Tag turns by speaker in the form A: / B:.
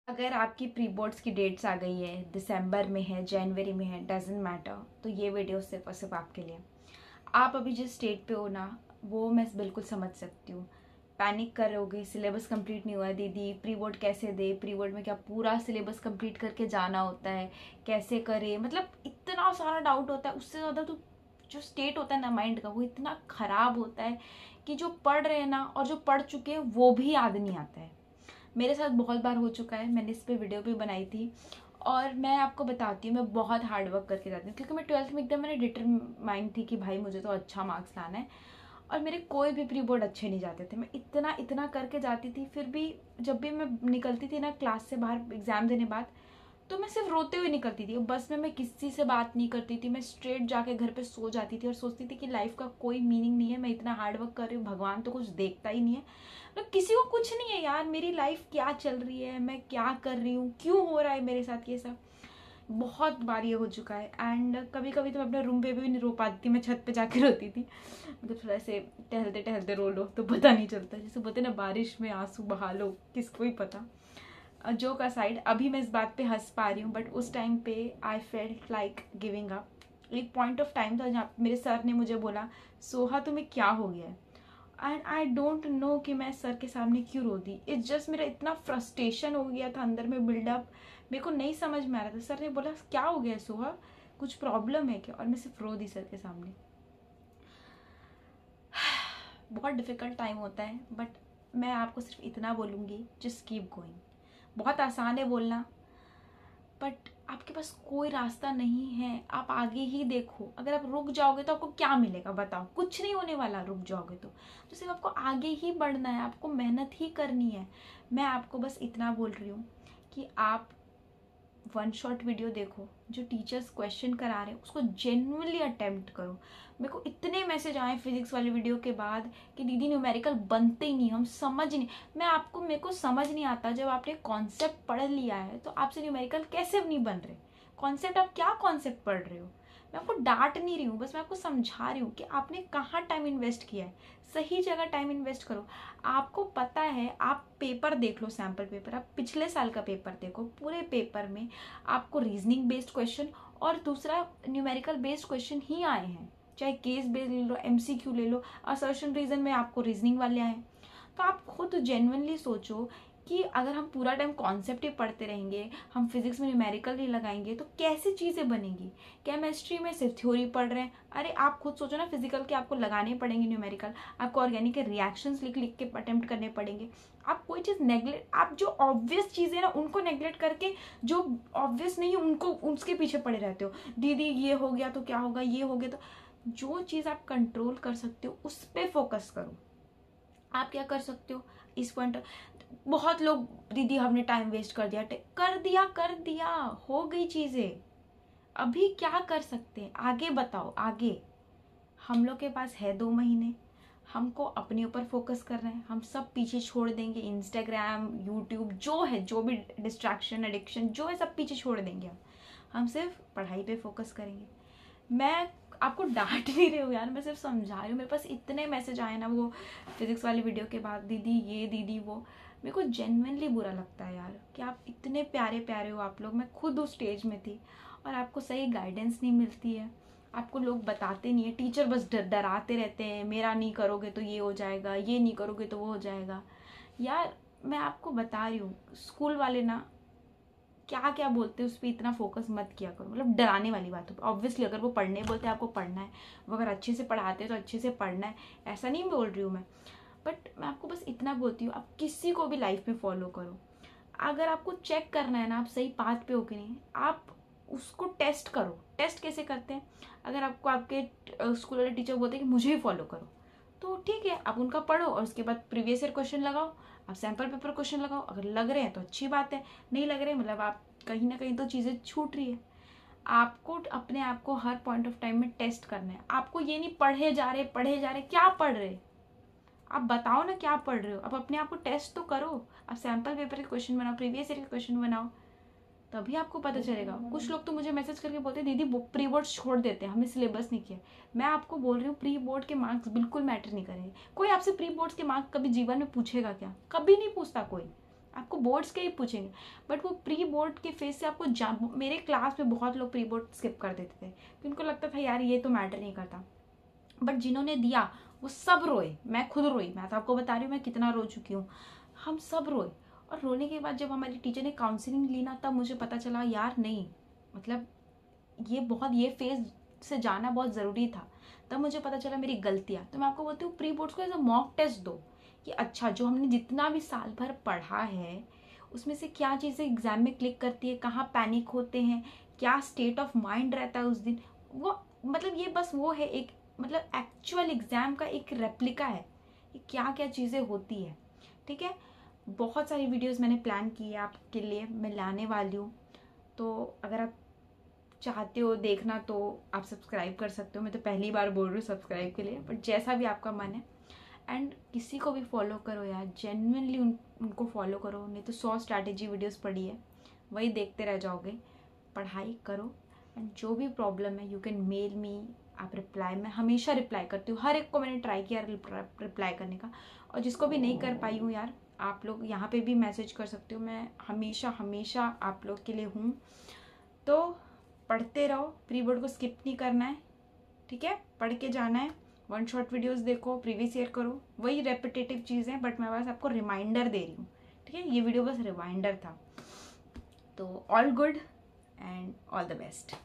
A: अगर आपकी pre boards की डेट्स आ गई है, दिसंबर में है, जनवरी में है, डजेंट मैटर, तो ये वीडियो सिर्फ और सिर्फ आपके लिए। आप अभी जिस स्टेट पे हो ना, वो मैं बिल्कुल समझ सकती हूँ। पैनिक कर रहोगे, सिलेबस कंप्लीट नहीं हुआ है दीदी, प्री बोर्ड कैसे दे, प्री बोर्ड में क्या पूरा सिलेबस कंप्लीट करके जाना होता है, कैसे करे, मतलब इतना सारा डाउट होता है। उससे ज़्यादा तो जो स्टेट होता है ना माइंड का, वो इतना ख़राब होता है कि जो पढ़ रहे हैं ना और जो पढ़ चुके हैं वो भी याद नहीं आता है। मेरे साथ बहुत बार हो चुका है, मैंने इस पर वीडियो भी बनाई थी। और मैं आपको बताती हूँ, मैं बहुत हार्ड वर्क करके जाती हूँ, क्योंकि मैं ट्वेल्थ में एकदम मैंने डिटरमाइंड थी कि भाई मुझे तो अच्छा मार्क्स लाना है। और मेरे कोई भी प्री बोर्ड अच्छे नहीं जाते थे, मैं इतना इतना करके जाती थी। फिर भी जब भी मैं निकलती थी ना क्लास से बाहर एग्ज़ाम देने बाद, तो मैं सिर्फ रोते हुए निकलती थी। बस में मैं किसी से बात नहीं करती थी, मैं स्ट्रेट जाके घर पे सो जाती थी और सोचती थी कि लाइफ का कोई मीनिंग नहीं है, मैं इतना हार्ड वर्क कर रही हूँ, भगवान तो कुछ देखता ही नहीं है, मतलब किसी को कुछ नहीं है यार, मेरी लाइफ क्या चल रही है, मैं क्या कर रही हूँ, क्यों हो रहा है मेरे साथ ये सब। बहुत बार ये हो चुका है। एंड कभी कभी तो मैं अपने रूम पे भी नहीं रो पाती थी, मैं छत पे जाके रोती थी। मतलब थोड़ा से टहलते टहलते रो लो तो पता नहीं चलता, जैसे बोलते ना बारिश में आंसू बहा लो, किसको ही पता। जोक असाइड, अभी मैं इस बात पे हंस पा रही हूँ, बट उस टाइम पे I felt like giving up. एक पॉइंट ऑफ टाइम था जहाँ मेरे सर ने मुझे बोला, सोहा तुम्हें क्या हो गया है। एंड आई डोंट नो कि मैं सर के सामने क्यों रो दी। इट्स जस्ट मेरा इतना फ्रस्ट्रेशन हो गया था अंदर में बिल्डअप, मेरे को नहीं समझ में आ रहा था। सर ने बोला क्या हो गया सोहा, कुछ प्रॉब्लम है क्या, और मैं सिर्फ रो दी सर के सामने। बहुत डिफिकल्ट टाइम होता है, बट मैं आपको सिर्फ इतना बोलूँगी, जस्ट कीप गोइंग। बहुत आसान है बोलना, बट आपके पास कोई रास्ता नहीं है, आप आगे ही देखो। अगर आप रुक जाओगे तो आपको क्या मिलेगा बताओ, कुछ नहीं होने वाला। रुक जाओगे तो सिर्फ आपको आगे ही बढ़ना है, आपको मेहनत ही करनी है। मैं आपको बस इतना बोल रही हूँ कि आप वन शॉट वीडियो देखो, जो टीचर्स क्वेश्चन करा रहे हैं उसको जेन्युइनली अटेम्प्ट करो। मेरे को इतने मैसेज आए फिजिक्स वाली वीडियो के बाद कि दीदी न्यूमेरिकल बनते ही नहीं, हम समझ नहीं। मेरे को समझ नहीं आता, जब आपने कॉन्सेप्ट पढ़ लिया है तो आपसे न्यूमेरिकल कैसे नहीं बन रहे। कॉन्सेप्ट, आप क्या कॉन्सेप्ट पढ़ रहे हो। मैं आपको डांट नहीं रही हूँ, बस मैं आपको समझा रही हूँ कि आपने कहाँ टाइम इन्वेस्ट किया है। सही जगह टाइम इन्वेस्ट करो। आपको पता है, आप पेपर देख लो, सैम्पल पेपर, आप पिछले साल का पेपर देखो, पूरे पेपर में आपको रीजनिंग बेस्ड क्वेश्चन और दूसरा न्यूमेरिकल बेस्ड क्वेश्चन ही आए हैं। चाहे केस बेस्ड ले लो, एमसीक्यू ले लो, असर्शन रीजन में आपको रीजनिंग वाले आए हैं। तो आप खुद जेन्युइनली सोचो कि अगर हम पूरा टाइम कॉन्सेप्ट ही पढ़ते रहेंगे, हम फिजिक्स में न्यूमेरिकल नहीं लगाएंगे, तो कैसी चीज़ें बनेंगी। केमिस्ट्री में सिर्फ थ्योरी पढ़ रहे हैं, अरे आप खुद सोचो ना, फिजिकल के आपको लगाने पड़ेंगे न्यूमेरिकल, आपको ऑर्गेनिक के रिएक्शंस लिख लिख के अटेम्प्ट करने पड़ेंगे। आप कोई चीज़ नेग्लेक्ट, आप जो ऑब्वियस चीज़ें ना उनको नेग्लेक्ट करके, जो ऑब्वियस नहीं है उनको, उसके पीछे पड़े रहते हो। दीदी ये हो गया तो क्या होगा, ये हो गया तो। जो चीज़ आप कंट्रोल कर सकते हो उस पर फोकस करो। आप क्या कर सकते हो इस पॉइंट। बहुत लोग, दीदी हमने टाइम वेस्ट कर दिया, कर दिया, हो गई चीजें। अभी क्या कर सकते हैं, आगे बताओ आगे। हम लोग के पास है 2 महीने, हमको अपने ऊपर फोकस करना है। हम सब पीछे छोड़ देंगे, इंस्टाग्राम, यूट्यूब, जो है, जो भी डिस्ट्रैक्शन, एडिक्शन जो है, सब पीछे छोड़ देंगे। हम सिर्फ पढ़ाई पे फोकस करेंगे। मैं आपको डांट नहीं रही हूँ यार, मैं सिर्फ समझा रही हूँ। मेरे पास इतने मैसेज आए ना वो फिजिक्स वाली वीडियो के बाद, दीदी ये, दीदी वो। मेरे को जेन्युइनली बुरा लगता है यार कि आप इतने प्यारे प्यारे हो आप लोग। मैं खुद उस स्टेज में थी और आपको सही गाइडेंस नहीं मिलती है, आपको लोग बताते नहीं है। टीचर बस डराते रहते हैं, मेरा नहीं करोगे तो ये हो जाएगा, ये नहीं करोगे तो वो हो जाएगा। यार मैं आपको बता रही हूँ, स्कूल वाले ना क्या क्या बोलते हैं उस पर इतना फोकस मत किया करो। मतलब डराने वाली बात हो, ऑब्वियसली अगर वो पढ़ने बोलते हैं आपको पढ़ना है, वो अगर अच्छे से पढ़ाते हैं तो अच्छे से पढ़ना है, ऐसा नहीं बोल रही हूँ मैं। बट मैं आपको बस इतना बोलती हूँ, आप किसी को भी लाइफ में फॉलो करो। अगर आपको चेक करना है ना आप सही पाथ पे हो कि नहीं, आप उसको टेस्ट करो। टेस्ट कैसे करते हैं, अगर आपको आपके स्कूल वाले टीचर बोलते हैं कि मुझे ही फॉलो करो, तो ठीक है, आप उनका पढ़ो और उसके बाद प्रीवियस ईयर क्वेश्चन लगाओ, आप सैम्पल पेपर क्वेश्चन लगाओ। अगर लग रहे हैं तो अच्छी बात है, नहीं लग रहे मतलब आप कहीं ना कहीं तो चीज़ें छूट रही है। आपको अपने आप को हर पॉइंट ऑफ टाइम में टेस्ट करना है। आपको ये नहीं पढ़े जा रहे, क्या पढ़ रहे, आप बताओ ना क्या पढ़ रहे हो। आप अपने आप को टेस्ट तो करो, आप सैम्पल पेपर के क्वेश्चन बनाओ, प्रीवियस ईयर के क्वेश्चन बनाओ, तभी आपको पता चलेगा। कुछ लोग तो मुझे मैसेज करके बोलते हैं दीदी प्री बोर्ड छोड़ देते हैं, हमने सिलेबस नहीं किया। मैं आपको बोल रही हूँ, प्री बोर्ड के मार्क्स बिल्कुल मैटर नहीं करेंगे। कोई आपसे प्री बोर्ड्स के मार्क्स कभी जीवन में पूछेगा क्या, कभी नहीं पूछता कोई। आपको बोर्ड्स के ही पूछेंगे, बट वो प्री बोर्ड के फेज से आपको मेरे क्लास में बहुत लोग प्री बोर्ड स्किप कर देते थे क्योंकि उनको लगता था यार ये तो मैटर नहीं करता, बट जिन्होंने दिया वो सब रोए, मैं खुद रोई, मैं तो आपको बता रही हूँ मैं कितना रो चुकी हूँ, हम सब रोए। और रोने के बाद जब हमारी टीचर ने काउंसलिंग ली ना, तब मुझे पता चला यार नहीं, मतलब ये फेज से जाना बहुत ज़रूरी था। तब मुझे पता चला मेरी गलतियाँ। तो मैं आपको बोलती हूँ प्री बोर्ड्स को एज अ मॉक टेस्ट दो कि अच्छा जो हमने जितना भी साल भर पढ़ा है उसमें से क्या चीज़ें एग्जाम में क्लिक करती है, कहाँ पैनिक होते हैं, क्या स्टेट ऑफ माइंड रहता है उस दिन, वो मतलब ये बस वो है एक, मतलब एक्चुअल एग्जाम का एक रेप्लिका है कि क्या क्या चीज़ें होती है। ठीक है, बहुत सारी वीडियोस मैंने प्लान की है आपके लिए, मैं लाने वाली हूँ। तो अगर आप चाहते हो देखना तो आप सब्सक्राइब कर सकते हो। मैं तो पहली बार बोल रही हूँ सब्सक्राइब के लिए, बट जैसा भी आपका मन है। एंड किसी को भी फॉलो करो यार, जेन्युइनली उनको फॉलो करो, नहीं तो 100 स्ट्रैटेजी वीडियोस पड़ी है वही देखते रह जाओगे। पढ़ाई करो एंड जो भी प्रॉब्लम है यू कैन मेल मी, आप रिप्लाई, मैं हमेशा रिप्लाई करती हूँ, हर एक को मैंने ट्राई किया रिप्लाई करने का। और जिसको भी नहीं कर पाई हूँ यार, आप लोग यहाँ पे भी मैसेज कर सकते हो, मैं हमेशा हमेशा आप लोग के लिए हूँ। तो पढ़ते रहो, प्री बोर्ड को स्किप नहीं करना है, ठीक है, पढ़ के जाना है। 1 शॉट वीडियोस देखो, प्रीवियस ईयर करो, वही रेपिटेटिव चीज़ें, बट मैं बस आपको रिमाइंडर दे रही हूँ। ठीक है, ये वीडियो बस रिमाइंडर था। तो all good and all the best.